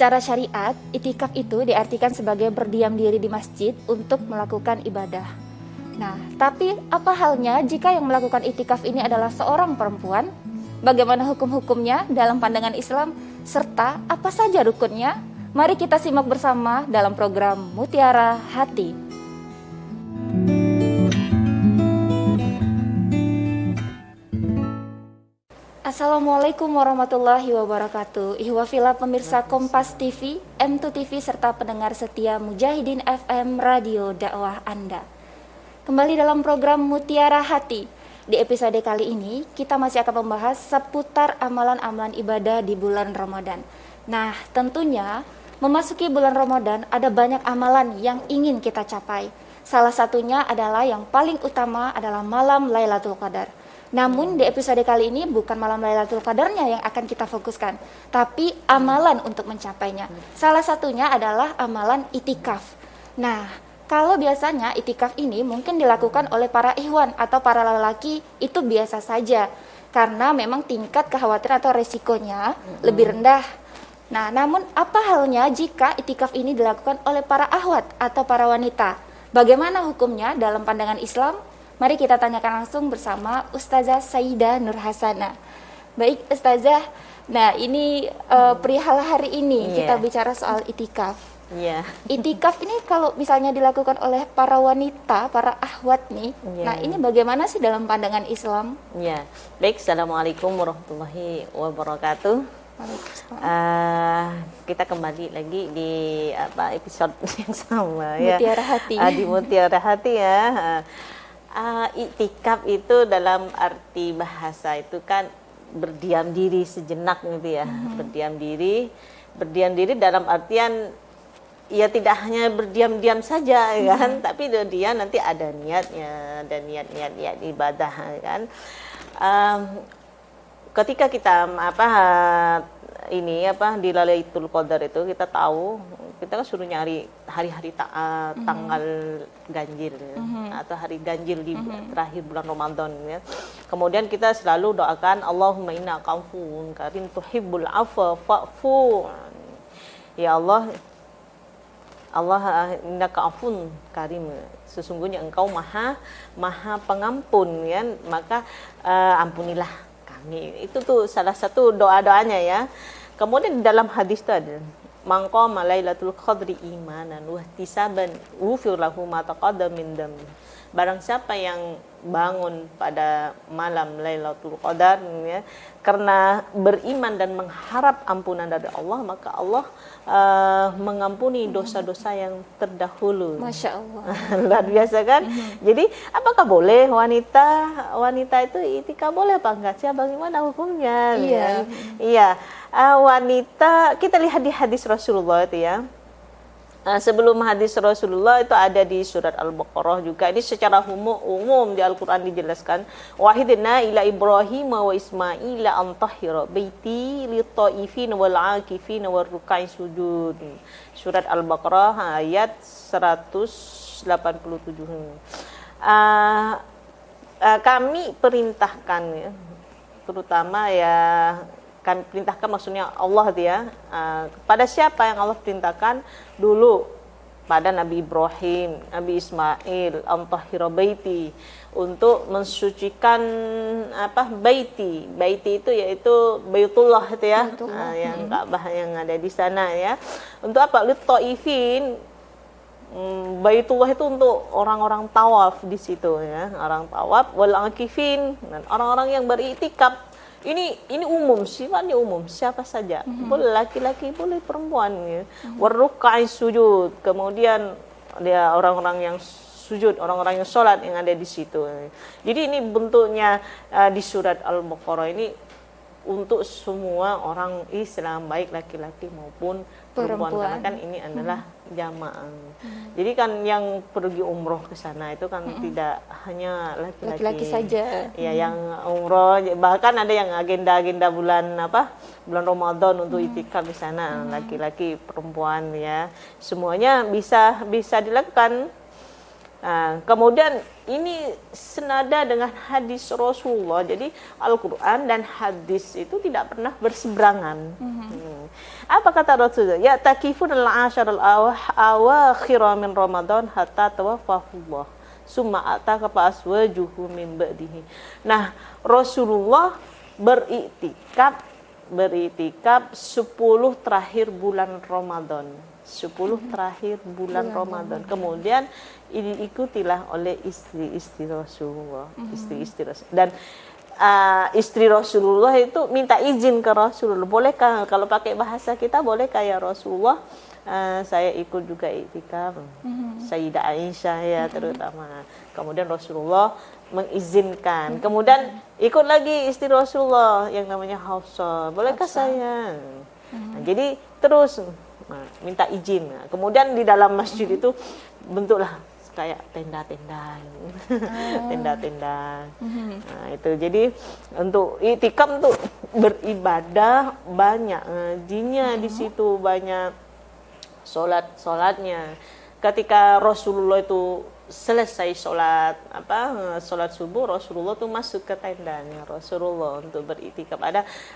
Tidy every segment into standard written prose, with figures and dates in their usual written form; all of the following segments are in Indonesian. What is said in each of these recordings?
Secara syariat, itikaf itu diartikan sebagai berdiam diri di masjid untuk melakukan ibadah. Nah, tapi apa halnya jika yang melakukan itikaf ini adalah seorang perempuan? Bagaimana hukum-hukumnya dalam pandangan Islam? Serta apa saja rukunnya? Mari kita simak bersama dalam program Mutiara Hati. Assalamualaikum warahmatullahi wabarakatuh. Ihwafila pemirsa Kompas TV, M2 TV serta pendengar setia Mujahidin FM Radio dakwah Anda. Kembali dalam program Mutiara Hati. Di episode kali ini kita masih akan membahas seputar amalan-amalan ibadah di bulan Ramadan. Nah, tentunya memasuki bulan Ramadan ada banyak amalan yang ingin kita capai. Salah satunya adalah yang paling utama adalah malam Lailatul Qadar. Namun di episode kali ini bukan malam Lailatul Qadarnya yang akan kita fokuskan, tapi amalan untuk mencapainya. Salah satunya adalah amalan itikaf. Nah, kalau biasanya itikaf ini mungkin dilakukan oleh para ikhwan atau para lelaki itu biasa saja, karena memang tingkat kekhawatiran atau resikonya lebih rendah. Nah, namun apa halnya jika itikaf ini dilakukan oleh para akhwat atau para wanita? Bagaimana hukumnya dalam pandangan Islam? Mari kita tanyakan langsung bersama Ustazah Sayyidah Nur Hasanah. Baik Ustazah, nah ini perihal hari ini kita bicara soal itikaf. Itikaf ini kalau misalnya dilakukan oleh para wanita, para akhwat nih, nah ini bagaimana sih dalam pandangan Islam? Baik, Assalamualaikum warahmatullahi wabarakatuh. Kita kembali lagi di episode yang sama Mutiara Hati. Di Mutiara Hati ya. Iktikaf itu dalam arti bahasa itu kan berdiam diri sejenak gitu ya. Berdiam diri dalam artian ya tidak hanya berdiam-diam saja kan, tapi dia nanti ada niatnya, ada niat ibadah kan. Ketika kita di Lailatul Qadar itu kita tahu, kita kan suruh nyari hari-hari tanggal ganjil atau hari ganjil di terakhir bulan Ramadan ya. Kemudian kita selalu doakan Allahumma innaka afuwun karim tuhibbul afwa fa'fu. Ya Allah innaka afuwun karim, sesungguhnya engkau maha pengampun ya, maka ampunilah kami. Itu tuh salah satu doa-doanya ya. Kemudian di dalam hadis itu ada man qama lailatul qadri imanan wa ihtisaban ghufir lahu ma taqaddama min dambi. Barang siapa yang bangun pada malam Lailatul Qadar ya, karena beriman dan mengharap ampunan dari Allah, maka Allah mengampuni dosa-dosa yang terdahulu. Masya Allah. Luar biasa kan? Jadi apakah boleh wanita itu itikaf, boleh apa enggak sih? Bagaimana hukumnya? Iya. Wanita, kita lihat di hadis Rasulullah itu ya. Sebelum hadis Rasulullah itu ada di surat Al-Baqarah juga. Ini secara umum di Al-Quran dijelaskan. Wahidna ila Ibrahim wa Ismaila an tahhira baiti lit-taifin wal 'akifin wal ruk'i sujud. Surat Al-Baqarah ayat 187. Kami perintahkan ya, terutama ya, kami perintahkan maksudnya Allah dia, kepada siapa yang Allah perintahkan? Dulu pada Nabi Ibrahim, Nabi Ismail, antahhira baiti, untuk mensucikan baiti itu yaitu Baitullah itu ya, yang Ka'bah yang ada di sana ya. Untuk apa? Lit-taifin, Baitullah itu untuk orang-orang tawaf di situ ya, orang tawaf, wal akifin, dan orang-orang yang beriktikaf. Ini umum, sifatnya umum, siapa saja, boleh laki-laki, boleh perempuan ya. Warruk'i sujud, kemudian dia orang-orang yang sujud, orang-orang yang sholat yang ada di situ. Jadi ini bentuknya di surat Al-Baqarah ini untuk semua orang Islam, baik laki-laki maupun perempuan, karena kan ini adalah jamaah. Jadi kan yang pergi umroh ke sana itu kan tidak hanya laki-laki saja. Ya, yang umroh, bahkan ada yang agenda bulan Ramadan untuk itikaf di sana, laki-laki, perempuan ya. Semuanya bisa dilakukan. Nah, kemudian ini senada dengan hadis Rasulullah. Jadi Al-Quran dan hadis itu tidak pernah berseberangan. Apa kata Rasulullah? Ya takifun al-ashar al-awakhir min Ramadan hatta tawaffahullah. Summa ataka fa aswajuhu min ba'dihi. Nah, Rasulullah beritikaf 10 terakhir bulan Ramadan. 10 terakhir bulan Ramadan. Kemudian diikutilah oleh istri-istri Rasulullah, istri-istri Rasulullah. Dan istri Rasulullah itu minta izin ke Rasulullah. Bolehkah, kalau pakai bahasa kita, bolehkah ya Rasulullah saya ikut juga iktikaf? Sayyidah Aisyah ya terutama. Kemudian Rasulullah mengizinkan. Kemudian ikut lagi istri Rasulullah yang namanya Hafsah. Bolehkah saya? Nah, jadi terus minta izin. Nah, kemudian di dalam masjid itu bentuklah kayak tenda-tenda, tenda-tenda. Nah, itu jadi untuk iktikaf untuk beribadah banyak ngajinya di situ, banyak sholatnya. Ketika Rasulullah itu selesai sholat subuh, Rasulullah tuh masuk ke tendanya Rasulullah untuk beriktikaf.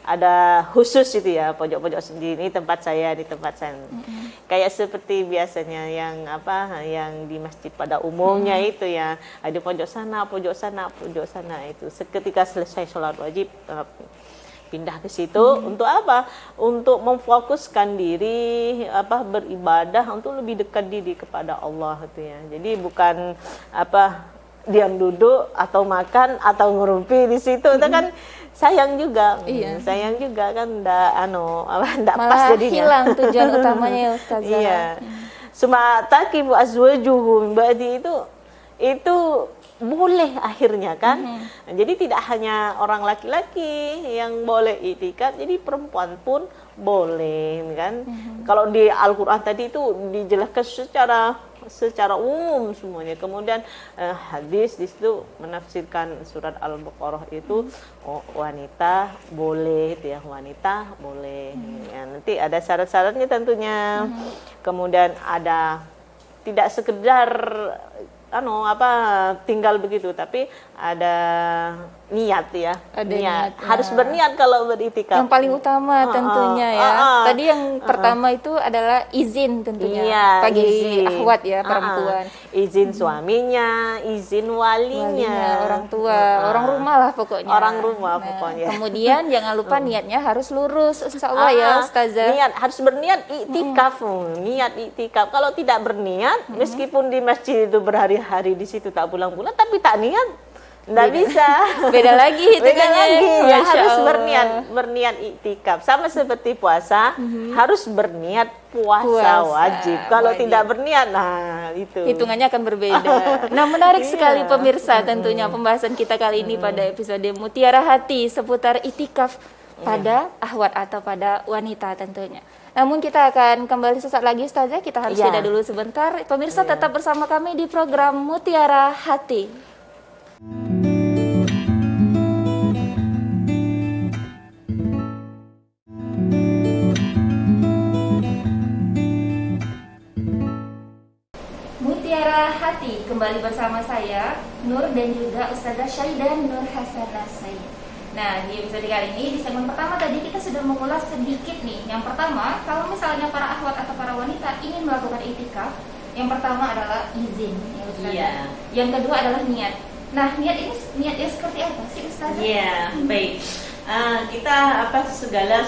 Ada khusus itu ya, pojok-pojok sendiri, ini tempat saya, di tempat saya. Kayak seperti biasanya yang di masjid pada umumnya itu ya, ada pojok sana, pojok sana, pojok sana itu. Ketika selesai sholat wajib pindah ke situ. Untuk apa? Untuk memfokuskan diri beribadah, untuk lebih dekat diri kepada Allah itu ya. Jadi bukan diam duduk atau makan atau ngerumpi di situ. Itu kan sayang juga. Sayang juga kan enggak pas jadinya. Hilang tujuan utamanya ya Ustazah. Iya. Sumatakibu azwajuhum ba'di itu boleh akhirnya kan. Jadi tidak hanya orang laki-laki yang boleh iktikaf, jadi perempuan pun boleh kan. Kalau di Al-Qur'an tadi itu dijelaskan secara umum semuanya. Kemudian hadis di situ menafsirkan surat Al-Baqarah itu wanita boleh itu ya, wanita boleh. Ya, nanti ada syarat-syaratnya tentunya. Kemudian ada tidak sekedar tinggal begitu, tapi ada niat ya. Niat. Harus berniat kalau beriktikaf. Yang paling utama tentunya ya. Tadi yang pertama itu adalah izin tentunya bagi akhwat ya, perempuan. Izin suaminya, izin walinya, orang tua, orang rumah lah pokoknya. Orang rumah pokoknya. Kemudian jangan lupa niatnya harus lurus, insyaallah ya Ustazah. Niat, harus berniat iktikaf. Niat iktikaf. Kalau tidak berniat, meskipun di masjid itu berhari-hari di situ tak pulang-pulang, tapi tak niat, nggak bisa. Beda lagi hitungannya. Ya, harus berniat iktikaf. Sama seperti puasa, harus berniat puasa wajib. Kalau tidak berniat, nah itu hitungannya akan berbeda. Nah, menarik sekali pemirsa tentunya pembahasan kita kali ini pada episode Mutiara Hati seputar iktikaf pada akhwat atau pada wanita tentunya. Namun kita akan kembali sesaat lagi Ustazah, kita harus jeda dulu sebentar. Pemirsa tetap bersama kami di program Mutiara Hati. Mutiara Hati kembali bersama saya Nur dan juga Ustazah Syaidah Nur Hasanah Sayyid. Nah, di episode kali ini, di segmen pertama tadi kita sudah mengulas sedikit nih. Yang pertama, kalau misalnya para akhwat atau para wanita ingin melakukan iktikaf, yang pertama adalah izin, ya Ustazah. Yang kedua adalah niat. Nah, niatnya seperti apa sih Ustazah? Iya, baik. Kita segala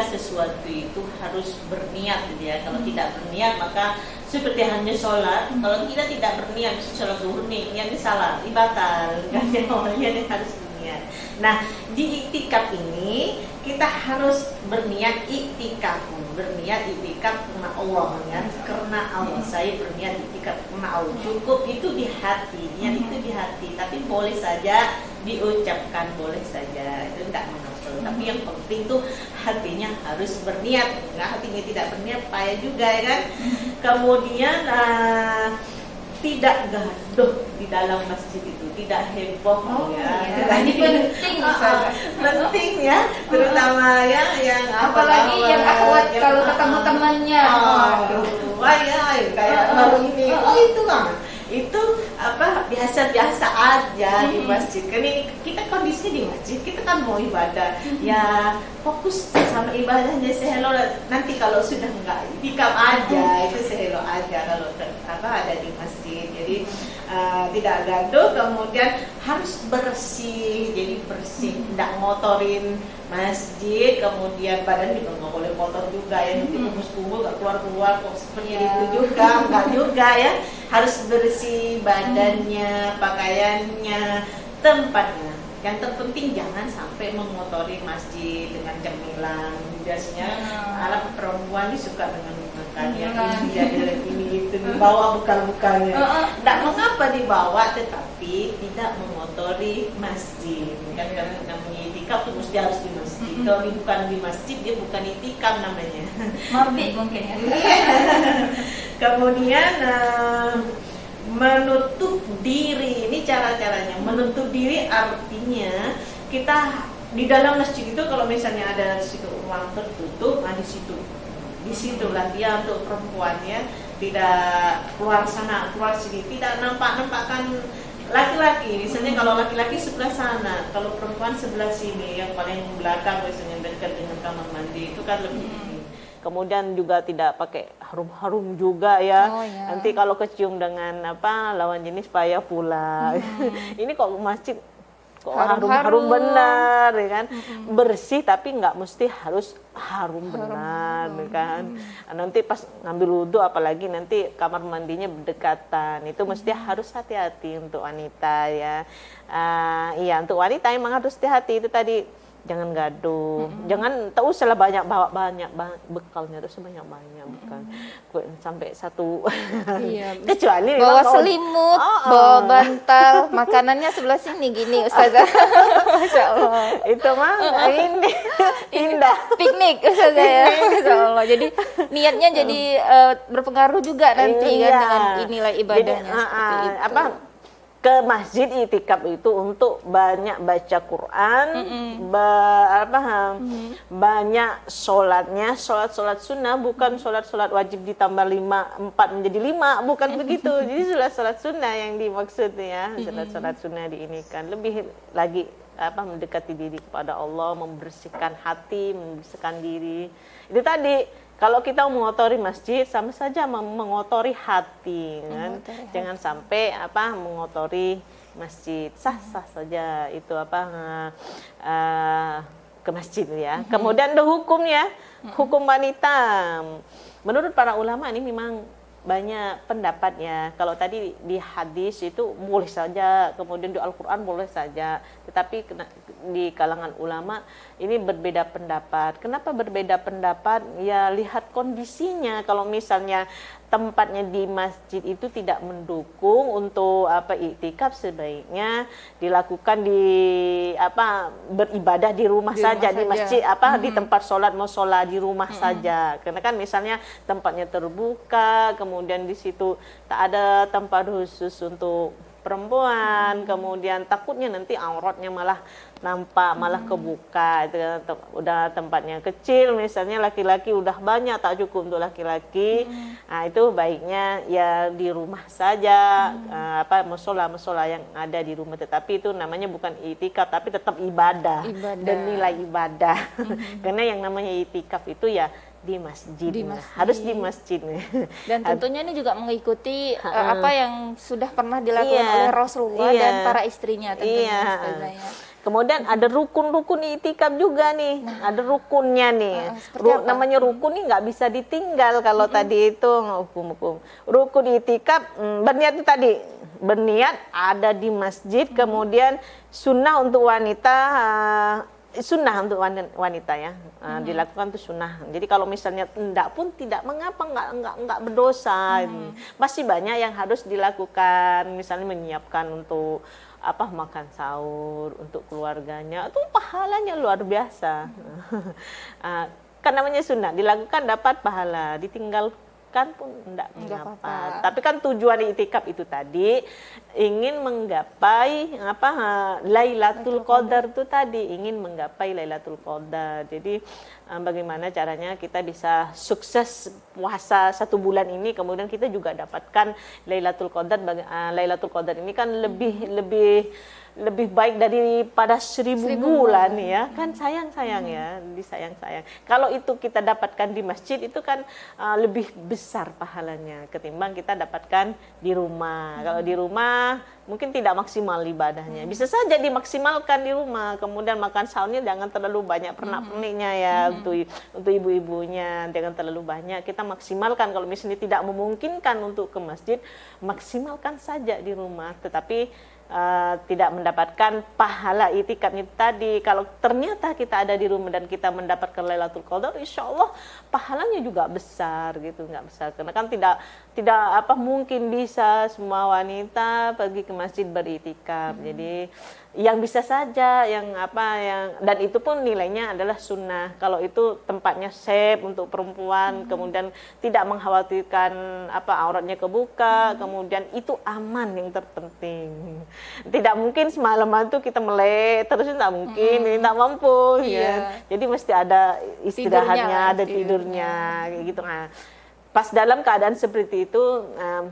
sesuatu itu harus berniat gitu ya. Kalau tidak berniat maka seperti hanya sholat. Kalau kita tidak berniat, sholat zuhur nih, niatnya salah, batal. Niatnya harus berniat. Nah, di iktikaf ini kita harus berniat iktikaf karena Allah ya, karena Allah. Saya berniat iktikaf karena Allah. Cukup itu di hati, niat itu di hati. Tapi boleh saja diucapkan, boleh saja, itu tidak mengapa. Tapi yang penting tuh hatinya harus berniat. Nah, hatinya tidak berniat payah juga ya kan. Kemudian tidak gaduh di dalam masjid itu, tidak heboh Ini penting penting ya, terutama ya yang apalagi yang akhwat kalau ketemu temannya. Kayak baru ini, itu kan itu biasa-biasa aja di masjid. Kan ini kita kondisinya di masjid, kita kan mau ibadah, ya fokus sama ibadahnya sehelo. Nanti kalau sudah enggak itikaf aja, itu sehelo aja kalau ada di masjid. Jadi tidak gaduh, kemudian harus bersih, jadi bersih, tidak ngotorin masjid, kemudian badan juga nggak boleh kotor juga ya, nanti kumus-kumus nggak keluar-keluar kok seperti itu juga, nggak juga ya, harus bersih badannya, pakaiannya, tempatnya. Yang terpenting jangan sampai mengotori masjid dengan cemilan. Biasanya alat perempuan ini suka dengan makannya ini itu dibawa bukan-bukannya. Tidak mengapa dibawa, tetapi tidak mengotori masjid. Kan karena namanya itikaf itu mesti harus di masjid. Kalau bukan di masjid dia bukan itikaf namanya. Mabit mungkin ya. Kemudian menutup diri, ini cara-caranya. Menutup diri artinya kita di dalam masjid itu kalau misalnya ada situ ruang tertutup, di situlah dia untuk perempuannya tidak keluar sana keluar sini, tidak nampakkan laki-laki. Misalnya kalau laki-laki sebelah sana, kalau perempuan sebelah sini, yang paling belakang misalnya dekat dengan kamar mandi itu kan lebih. Kemudian juga tidak pakai harum-harum juga ya. Nanti kalau kecium dengan lawan jenis payah pula. Ini kok masjid kok harum-harum benar ya kan. Bersih tapi nggak mesti harus harum benar kan. Nanti pas ngambil wudhu apalagi nanti kamar mandinya berdekatan. Itu mesti harus hati-hati untuk wanita ya. Iya, untuk wanita emang harus hati-hati itu tadi. Jangan gaduh, jangan tak usahlah bawa banyak bekalnya, terus banyak bekal sampai satu. Iya. Kecuali bawa selimut, bawa bantal, makanannya sebelah sini gini, Ustazah. Masya Allah. Itu mah ini indah. Piknik Ustazah ya. Masya Allah. Jadi niatnya jadi berpengaruh juga nanti kan dengan inilah ibadahnya. Jadi, seperti itu. Ke masjid itikaf itu untuk banyak baca Quran, banyak sholatnya, sholat sunnah, bukan sholat wajib ditambah 4 menjadi 5, bukan begitu. Jadi sholat sunnah yang dimaksud ya, sholat sunnah diinikan lebih lagi mendekati diri kepada Allah, membersihkan hati, membersihkan diri. Itu tadi. Kalau kita mengotori masjid sama saja mengotori hati kan. Jangan sampai mengotori masjid. Sah-sah saja itu ke masjid ya. Kemudian ada hukumnya, hukum wanita. Menurut para ulama ini memang banyak pendapat ya. Kalau tadi di hadis itu boleh saja, kemudian di Al-Quran boleh saja. Tetapi di kalangan ulama ini berbeda pendapat. Kenapa berbeda pendapat? Ya lihat kondisinya. Kalau misalnya tempatnya di masjid itu tidak mendukung untuk iktikaf, sebaiknya dilakukan di beribadah di rumah saja, di masjid di tempat sholat musola di rumah saja. Karena kan misalnya tempatnya terbuka, kemudian di situ tak ada tempat khusus untuk perempuan, kemudian takutnya nanti auratnya malah nampak, malah kebuka. Itu udah tempatnya kecil, misalnya laki-laki udah banyak, tak cukup untuk laki-laki. Nah, itu baiknya ya di rumah saja, musola yang ada di rumah. Tetapi itu namanya bukan itikaf, tapi tetap ibadah. Dan nilai ibadah. Karena yang namanya itikaf itu ya di masjid. Harus di masjid. Dan tentunya ini juga mengikuti apa yang sudah pernah dilakukan oleh Rasulullah dan para istrinya tentunya. Kemudian ada rukun-rukun itikaf juga nih, ada rukunnya nih. Namanya rukun nih nggak bisa ditinggal. Kalau tadi itu hukum-hukum rukun itikaf, berniat itu tadi, berniat ada di masjid. Kemudian sunnah untuk wanita, sunnah untuk wanita ya, dilakukan itu sunnah. Jadi kalau misalnya enggak pun tidak mengapa, enggak berdosa. Masih banyak yang harus dilakukan, misalnya menyiapkan untuk makan sahur untuk keluarganya, itu pahalanya luar biasa. Kan namanya sunnah, dilakukan dapat pahala, ditinggalkan pun enggak mengapa. Tapi kan tujuan itikaf itu tadi ingin menggapai Lailatul Qadar itu tadi, ingin menggapai Lailatul Qadar. Jadi bagaimana caranya kita bisa sukses puasa 1 bulan ini, kemudian kita juga dapatkan Lailatul Qadar. Lailatul Qadar ini kan lebih baik daripada 1000 bulan ya kan, sayang ya, disayang-sayang. Kalau itu kita dapatkan di masjid itu kan lebih besar pahalanya ketimbang kita dapatkan di rumah. Kalau di rumah mungkin tidak maksimal ibadahnya. Bisa saja dimaksimalkan di rumah, kemudian makan sahurnya jangan terlalu banyak pernak-perniknya ya, untuk ibu-ibunya jangan terlalu banyak. Kita maksimalkan, kalau misalnya tidak memungkinkan untuk ke masjid, maksimalkan saja di rumah, tetapi tidak mendapatkan pahala itikafnya tadi. Kalau ternyata kita ada di rumah dan kita mendapatkan Lailatul Qadar, insya Allah pahalanya juga besar gitu, nggak besar karena kan tidak mungkin bisa semua wanita pergi ke masjid beritikaf. Jadi yang bisa saja, yang dan itu pun nilainya adalah sunnah. Kalau itu tempatnya safe untuk perempuan, kemudian tidak mengkhawatirkan auratnya kebuka, kemudian itu aman yang terpenting. Tidak mungkin semalaman tuh kita melek terus, tidak mungkin, tidak mampu ya. Jadi mesti ada istirahatnya, ada tidurnya kayak gitu. Nah, pas dalam keadaan seperti itu,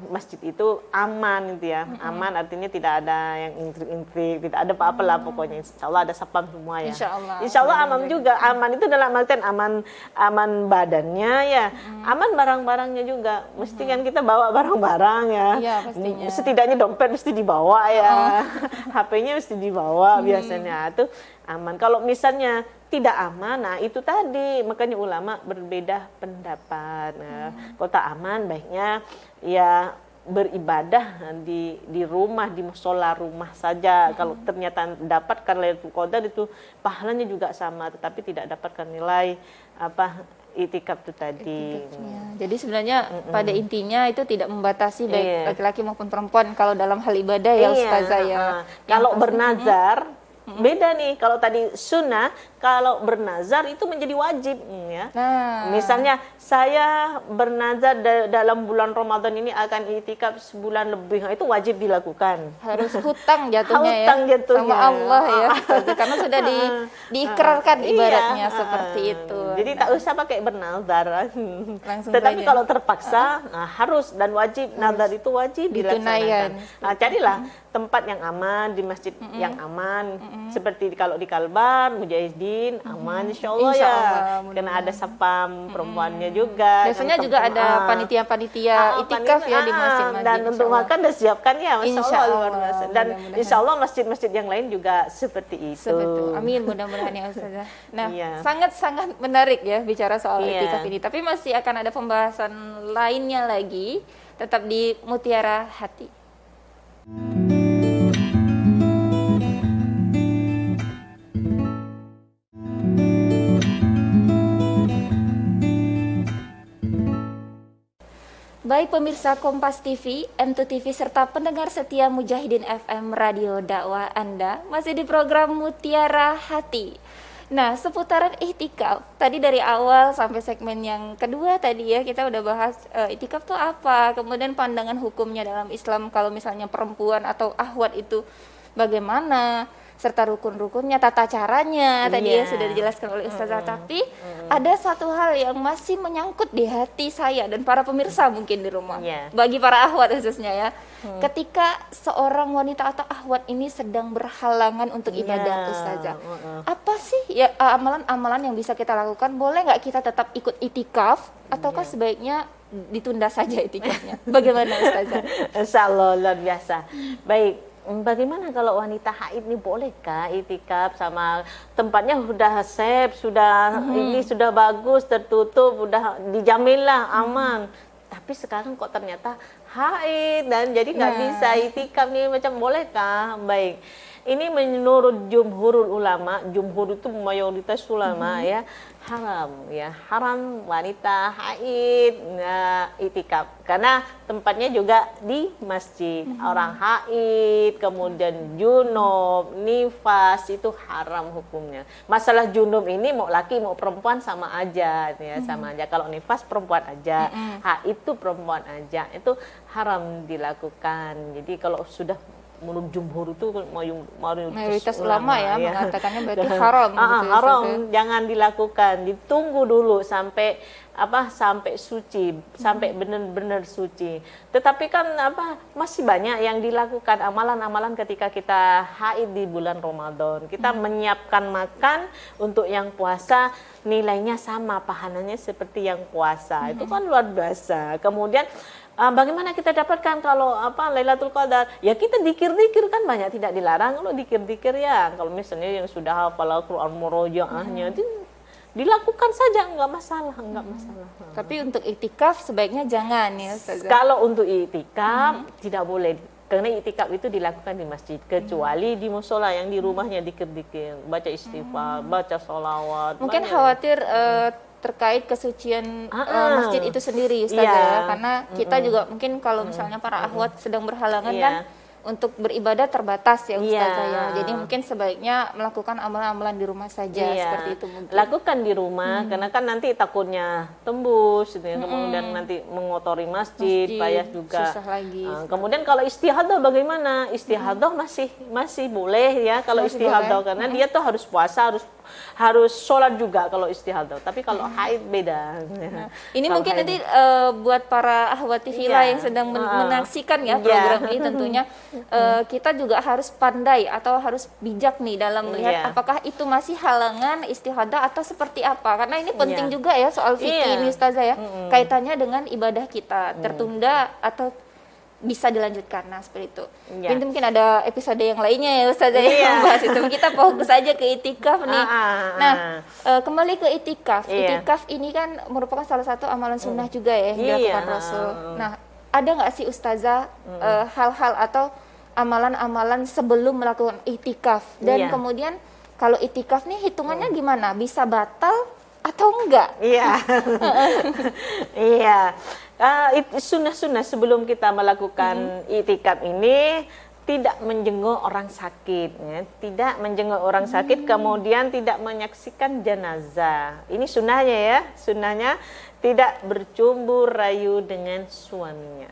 masjid itu aman gitu ya. Aman artinya tidak ada yang intrik-intrik, tidak ada apa-apa lah pokoknya. Insya Allah ada sapam semua ya. Insya Allah aman juga. Aman itu dalam artian aman badannya ya, aman barang-barangnya juga. Mesti kan kita bawa barang-barang ya. Iya, pastinya. Setidaknya dompet mesti dibawa ya. HP-nya mesti dibawa biasanya. Itu aman. Kalau misalnya tidak aman, nah itu tadi makanya ulama berbeda pendapat. Nah, kalau tak aman baiknya ya beribadah di rumah, di musola rumah saja. Kalau ternyata dapatkan Lailatul Qadar itu pahalanya juga sama, tetapi tidak dapatkan nilai itikaf itu tadi. Jadi sebenarnya pada intinya itu tidak membatasi baik laki-laki maupun perempuan kalau dalam hal ibadah ya Ustazah ya. Kalau bernazar beda nih, kalau tadi sunnah, kalau bernazar itu menjadi wajib ya. Misalnya saya bernazar dalam bulan Ramadan ini akan itikaf sebulan lebih, itu wajib dilakukan. Harus hutang jatuhnya sama Allah ya, karena sudah diikrarkan ibaratnya seperti itu. Jadi tak usah pakai bernazar. Tetapi kalau terpaksa, harus dan wajib, nazar itu wajib dilaksanakan. Nah, carilah tempat yang aman, di masjid yang aman, seperti kalau di Kalbar, Mujahidin, aman insya Allah ya. Karena ada sapam perempuannya juga. Biasanya juga ada panitia-panitia itikaf ya di masjid-masjid. Dan untuk makan sudah siapkan ya, Masya Allah luar biasa. Dan insya Allah masjid-masjid yang lain juga seperti itu. Amin, mudah-mudahan ya Ustazah. Nah, sangat-sangat menarik ya bicara soal itikaf ini. Tapi masih akan ada pembahasan lainnya lagi, tetap di Mutiara Hati. Baik pemirsa Kompas TV, M2TV serta pendengar setia Mujahidin FM Radio Dakwah Anda, masih di program Mutiara Hati. Nah, seputaran itikaf, tadi dari awal sampai segmen yang kedua tadi ya, kita udah bahas itikaf itu apa, kemudian pandangan hukumnya dalam Islam, kalau misalnya perempuan atau ahwat itu bagaimana, serta rukun-rukunnya, tata caranya tadi ya sudah dijelaskan oleh Ustazah. Tapi ada satu hal yang masih menyangkut di hati saya dan para pemirsa mungkin di rumah, bagi para ahwat khususnya ya. Ketika seorang wanita atau ahwat ini sedang berhalangan untuk ibadah Ustazah, apa sih ya amalan-amalan yang bisa kita lakukan? Boleh nggak kita tetap ikut itikaf ataukah sebaiknya ditunda saja itikafnya? Bagaimana Ustazah? Insya Allah luar biasa. Baik. Bagaimana kalau wanita haid ini bolehkah itikaf sama tempatnya sudah safe, sudah ini sudah bagus, tertutup, sudah dijamin lah aman. Tapi sekarang kok ternyata haid dan jadi nggak bisa itikaf nih, macam bolehkah? Baik. Ini menurut jumhurul ulama, jumhur itu mayoritas ulama ya, haram wanita haid itikaf karena tempatnya juga di masjid. Orang haid, kemudian junub, nifas itu haram hukumnya. Masalah junub ini mau laki mau perempuan sama aja ya, sama aja. Kalau nifas perempuan aja, haid itu perempuan aja, itu haram dilakukan. Jadi kalau sudah menurut jumhur itu mayoritas ulama ya mengatakannya berarti haram gitu ya, haram, jangan dilakukan, ditunggu dulu sampai sampai suci, sampai benar-benar suci. Tetapi kan masih banyak yang dilakukan amalan-amalan ketika kita haid di bulan Ramadan. Kita menyiapkan makan untuk yang puasa, nilainya sama pahalanya seperti yang puasa. Itu kan luar biasa. Kemudian bagaimana kita dapatkan kalau Lailatul Qadar? Ya kita dikir-dikir kan banyak, tidak dilarang kalau dikir-dikir ya. Kalau misalnya yang sudah hafal Al-Qur'an murojaahnya itu dilakukan saja, enggak masalah. Tapi untuk iktikaf sebaiknya jangan ya Ustazah. Kalau untuk iktikaf tidak boleh, karena iktikaf itu dilakukan di masjid, kecuali di musola yang di rumahnya dikir-dikir, baca istighfar, baca sholawat. Mungkin khawatir terkait kesucian masjid itu sendiri Ustazah ya, karena kita juga mungkin kalau misalnya para akhwat sedang berhalangan kan untuk beribadah terbatas ya Ustazah ya. Jadi mungkin sebaiknya melakukan amalan-amalan di rumah saja seperti itu mungkin. Lakukan di rumah karena kan nanti takutnya tembus gitu ya. Kemudian nanti mengotori masjid payah juga. Susah lagi. Kemudian kalau istihadah bagaimana? Istihadah masih boleh ya kalau istihadah karena dia tuh harus puasa, harus sholat juga kalau istihadah. Tapi kalau haid beda. Ini mungkin nanti buat para ahwat TV yang sedang menyaksikan ya program ini tentunya kita juga harus pandai atau harus bijak nih dalam melihat apakah itu masih halangan istihadah atau seperti apa. Karena ini penting juga ya soal fikih ini Ustazah ya. Kaitannya dengan ibadah kita tertunda atau bisa dilanjutkan. Nah seperti itu. Ini mungkin ada episode yang lainnya ya Ustazah yang membahas itu. Kita fokus aja ke itikaf nih. Nah kembali ke itikaf. Itikaf ini kan merupakan salah satu amalan sunnah juga ya yang dilakukan Rasul. Nah ada nggak sih Ustazah hal-hal atau amalan-amalan sebelum melakukan itikaf? Dan kemudian kalau itikaf nih hitungannya gimana? Bisa batal atau enggak? Sunnah-sunnah sebelum kita melakukan itikaf ini tidak menjenguk orang sakit, ya. Tidak menjenguk orang sakit, kemudian tidak menyaksikan jenazah. Ini sunnahnya ya, sunnahnya tidak bercumbu rayu dengan suaminya,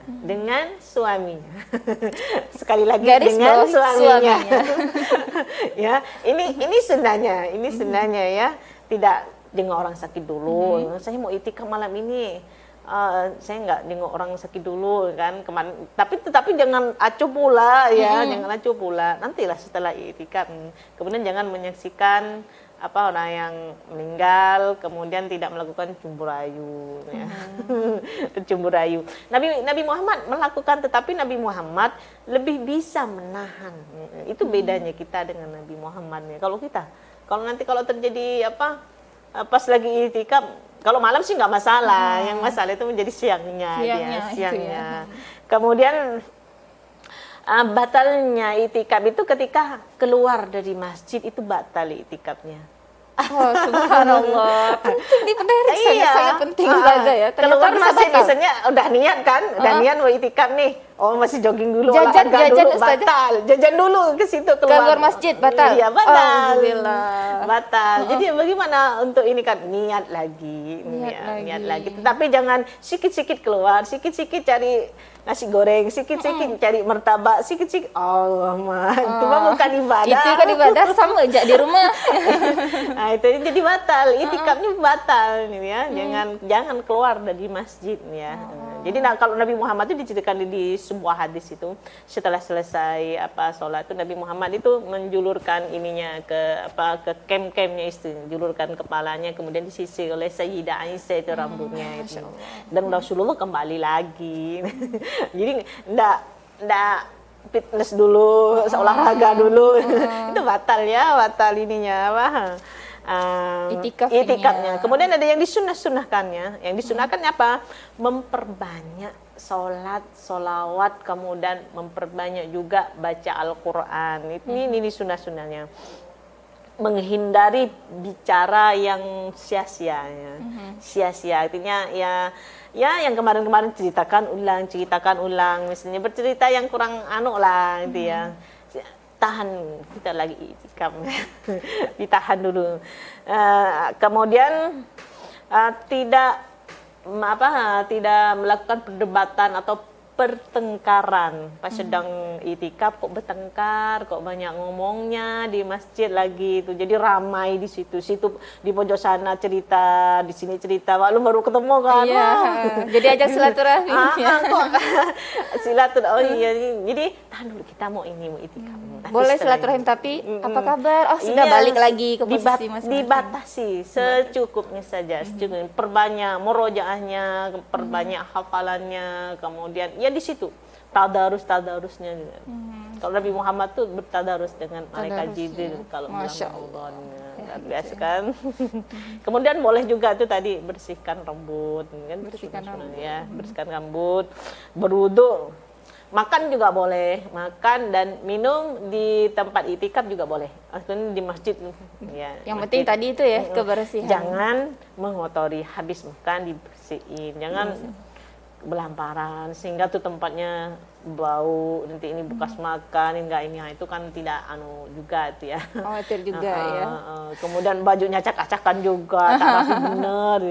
sekali lagi garis dengan suaminya. Ya, ini sunnahnya ya, tidak jenguk orang sakit dulu. Saya mau itikaf malam ini. Saya nggak nengok orang sakit dulu kan kemarin, tetapi jangan acuh pula ya, jangan acuh pula, nantilah setelah itikaf. Kemudian jangan menyaksikan orang yang meninggal, kemudian tidak melakukan cumbu rayu ya. Cumbu rayu. Nabi Muhammad melakukan, tetapi Nabi Muhammad lebih bisa menahan. Itu bedanya kita dengan Nabi Muhammad ya. Kalau nanti terjadi pas lagi itikaf, kalau malam sih nggak masalah, yang masalah itu menjadi siangnya. Ya. Kemudian batalnya itikaf itu ketika keluar dari masjid, itu batal itikafnya. Oh, subhanallah. Penting nih, menarik, sangat penting saja ya. Keluar masjid misalnya udah niat kan, niat mau itikaf nih. Oh, masih jogging dulu, jajan dulu, Ustazah. batal. Jajan dulu ke situ keluar masjid batal. Iya, batal. Batal. Jadi bagaimana untuk ini kan niat lagi. Tetapi jangan sikit-sikit keluar, sikit-sikit cari nasi goreng, sikit-sikit cari martabak, sikit-sikit. Allah mah, itu mah bukan ibadah. Itu kan ibadah sama aja di rumah. Nah, itu jadi batal, itikafnya batal ya. Jangan keluar dari masjid ya. Jadi kalau Nabi Muhammad itu diceritakan di sebuah hadis itu, setelah selesai sholat itu Nabi Muhammad itu menjulurkan ininya ke kem-kemnya itu, julurkan kepalanya, kemudian disisir oleh Sayyidah Aisyah itu rambutnya itu. Dan Rasulullah kembali lagi. Jadi enggak fitness dulu, olahraga dulu. Itu batal ininya itikafnya. Kemudian ada yang disunahkannya. Yang disunahkannya apa? Memperbanyak sholawat, kemudian memperbanyak juga baca Al-Quran. Ini sunah-sunahnya. Menghindari bicara yang sia-sia ya. Sia-sia artinya ya yang kemarin-kemarin ceritakan ulang, misalnya bercerita yang kurang gitu ya. Tahan, kita lagi itikaf. Ditahan dulu. Kemudian tidak melakukan perdebatan atau pertengkaran. Pas sedang itikaf kok bertengkar, kok banyak ngomongnya di masjid lagi itu. Jadi ramai di situ. Situ di pojok sana cerita, di sini cerita. Maklum baru ketemu kan. Iya. Jadi ajak silaturahmi. Kok silaturahmi. Oh iya. Jadi tahan dulu kita mau itikaf. Nanti Boleh setelah silaturahmi ini. tapi apa kabar? Oh sudah Iya, balik lagi ke posisi masing-masing. dibatasi secukupnya saja, secukupnya. Perbanyak murojaahnya, perbanyak hafalannya, kemudian ya di situ tadarusnya juga. Kalau Nabi Muhammad tuh bertadarus dengan malaikat Jibril kalau bulan Masya Ramadan. Luar biasa kan. Kemudian boleh juga tuh tadi bersihkan rambut kan, Bersihkan rambut. ya, bersihkan rambut, berwudu. Makan juga boleh, makan dan minum di tempat itikaf juga boleh. Maksudnya di masjid. Ya, Yang masjid. penting tadi itu ya kebersihan. Jangan mengotori, habis makan dibersihin. Jangan belamparan sehingga tuh tempatnya bau, nanti ini bekas makan, enggak ini itu kan tidak juga itu ya. Khawatir juga ya. Kemudian bajunya acak-acakan juga, tak rapi bener.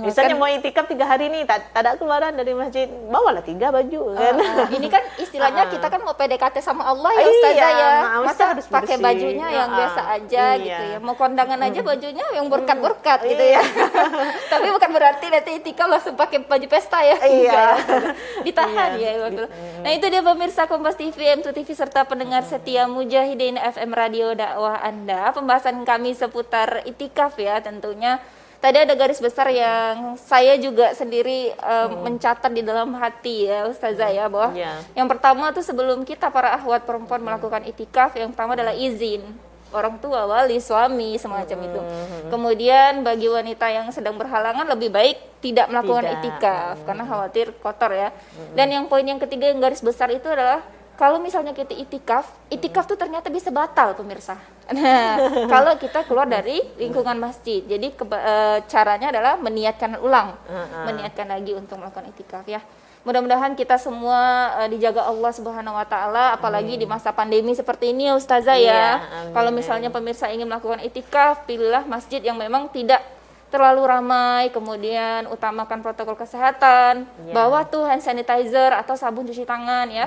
Misalnya mau itikaf 3 hari nih, tak ada keluaran dari masjid, bawalah 3 baju kan. Ini kan istilahnya kita kan mau PDKT sama Allah ya Ustazah Iya, ya. masa Masa harus pakai bersih. bajunya yang biasa aja Iya. gitu ya. Mau kondangan aja bajunya yang berkat-berkat gitu ya. Tapi bukan berarti nanti itikaf langsung pakai baju pesta ya. Iya. Enggak ya, Ustazah. Ditahan ya betul. Nah itu dia pemirsa Kompas TV, M2 TV serta pendengar setia Mujahidin FM Radio Dakwah Anda. Pembahasan kami seputar itikaf ya tentunya. Tadi ada garis besar yang saya juga sendiri mencatat di dalam hati ya Ustazah ya, bahwa yang pertama tuh sebelum kita para akhwat perempuan melakukan itikaf, yang pertama adalah izin orang tua, wali, suami, semacam itu. Kemudian bagi wanita yang sedang berhalangan lebih baik tidak melakukan itikaf karena khawatir kotor ya. Dan yang poin yang ketiga yang garis besar itu adalah kalau misalnya kita itikaf tuh ternyata bisa batal pemirsa. Nah, kalau kita keluar dari lingkungan masjid. Jadi caranya adalah meniatkan ulang, meniatkan lagi untuk melakukan itikaf ya. Mudah-mudahan kita semua dijaga Allah Subhanahu wa taala, apalagi di masa pandemi seperti ini ya Ustazah ya. Kalau misalnya pemirsa ingin melakukan itikaf, pilihlah masjid yang memang tidak terlalu ramai, kemudian utamakan protokol kesehatan, bawa tuh hand sanitizer atau sabun cuci tangan ya.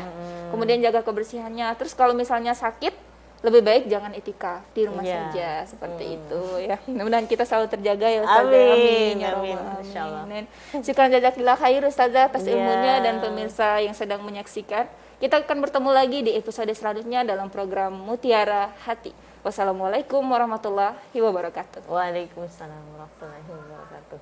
Kemudian jaga kebersihannya. Terus kalau misalnya sakit, lebih baik jangan itikaf di rumah saja seperti itu ya. Mudah-mudahan kita selalu terjaga ya Ustazah. Amin ya rabbal alamin. Syukran jazakillah khair Ustazah atas ilmunya dan pemirsa yang sedang menyaksikan. Kita akan bertemu lagi di episode selanjutnya dalam program Mutiara Hati. Wassalamualaikum warahmatullahi wabarakatuh. Waalaikumsalam warahmatullahi wabarakatuh.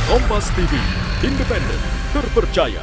Kompas TV, independen, terpercaya,